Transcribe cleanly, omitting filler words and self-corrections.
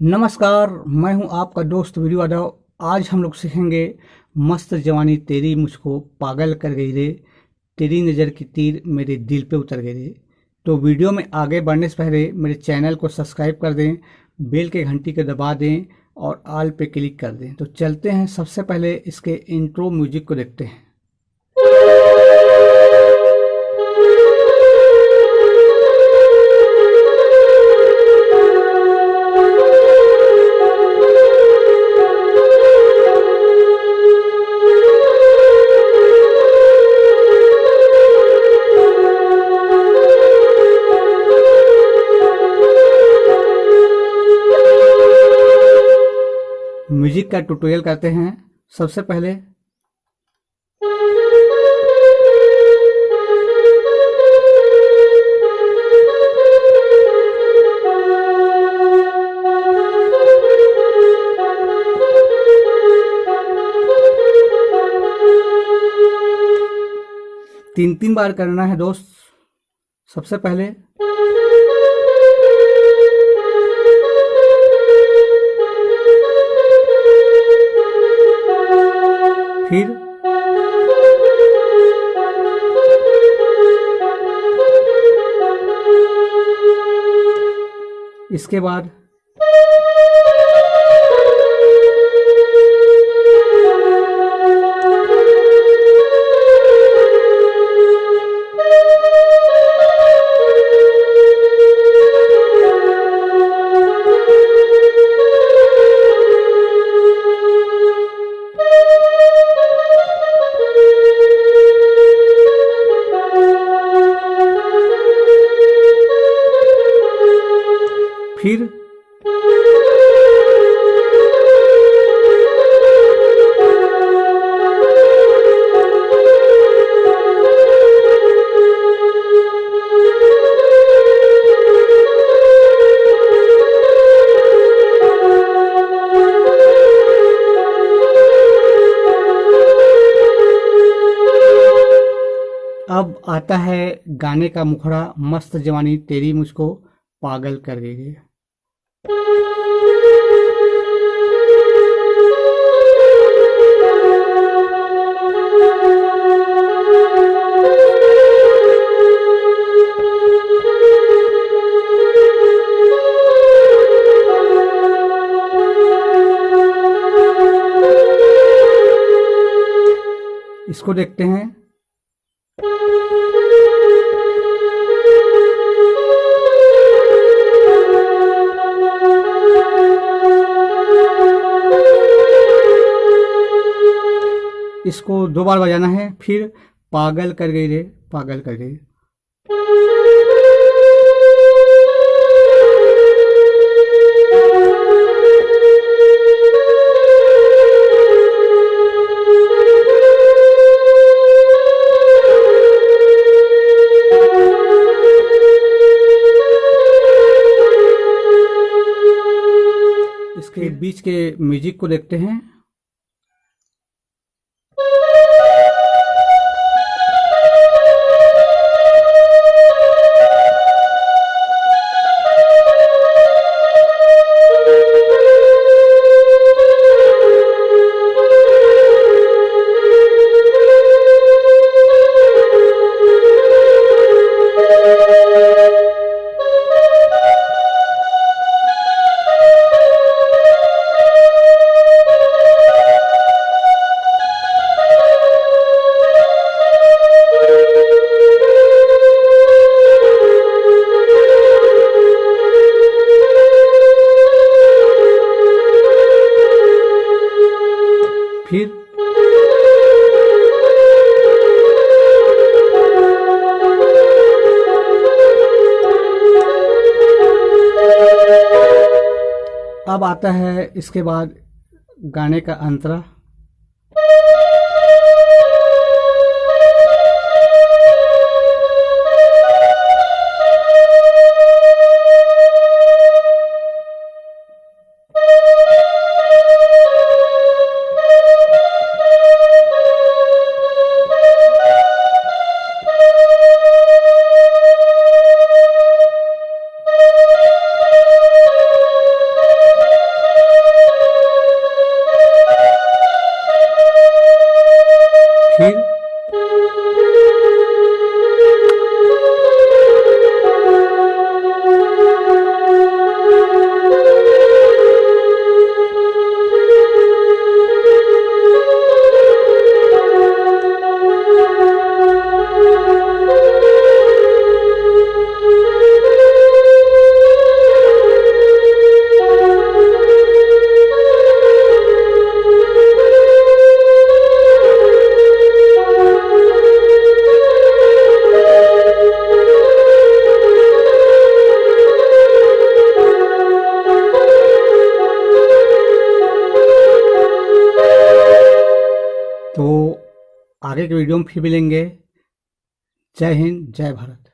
नमस्कार, मैं हूं आपका दोस्त वीरू यादव। आज हम लोग सीखेंगे मस्त जवानी तेरी मुझको पागल कर गई रे, तेरी नज़र की तीर मेरे दिल पे उतर गई रे। तो वीडियो में आगे बढ़ने से पहले मेरे चैनल को सब्सक्राइब कर दें, बेल के घंटी को दबा दें और ऑल पे क्लिक कर दें। तो चलते हैं, सबसे पहले इसके इंट्रो म्यूजिक को देखते हैं। म्यूजिक का ट्यूटोरियल करते हैं। सबसे पहले तीन बार करना है दोस्त। सबसे पहले फिर इसके बाद फिर अब आता है गाने का मुखड़ा, मस्त जवानी तेरी मुझको पागल कर गई है। इसको देखते हैं। इसको 2 बार बजाना है। फिर पागल कर गई रे, पागल कर गई। इसके बीच के म्यूजिक को देखते हैं। फिर अब आता है इसके बाद गाने का अंतरा। आगे के वीडियो में फिर मिलेंगे। जय हिंद, जय भारत।